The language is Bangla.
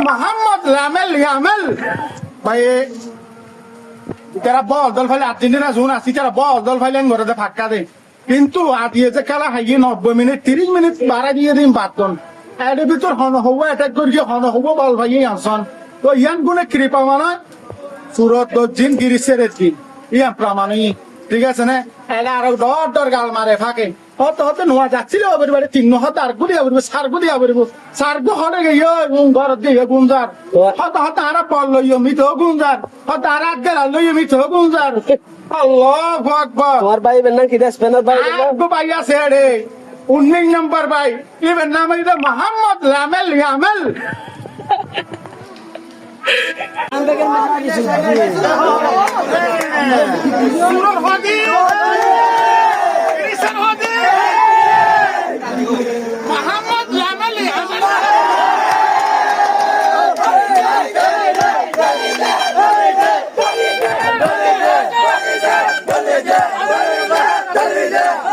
মোহাম্মদ লামেল ইয়ামেল ভাই যারা বল দল ফাইলে আর্জেন্টিনা জোন আসি যারা বল দল ফাইলে ঘরে ফাঁকা দেয় কিন্তু আদিয়ে যে খেলা হাইয়ে 90 মিনিট 30 মিনিট বাড়া দিয়ে দিন বাতন এর ভিতর হন হবো অ্যাটাক করিয়ে হন হবো বল ভাইয়ে আনসন তো ইয়ান গুনে কৃপা মানে সুরত দর্জিন গিরিশের দিন ইয়া প্রামাণিক ঠিক আছে না এলা আরো ডর গাল মারে ফাঁকে হতে হতে নোয়া যাচ্ছিল আবার বাড়ি তিন হতে আর গুলি আবার সারগু দিয়ে আবার সারগু হরে গিয়ে ঘর দিয়ে গুঞ্জার হতে হতে আরা পল লইও মিথ গুঞ্জার হতে আর আগে লইও মিথ গুঞ্জার আল্লাহু আকবার তোমার ভাই বেন কি দেশ পেনার ভাই आपको भाई से रे 19 नंबर भाई ये नाम है मोहम्मद लामेल यामेल सुरर होगी क्रिश्चियन होगी मोहम्मद लामेल यामेल Dale,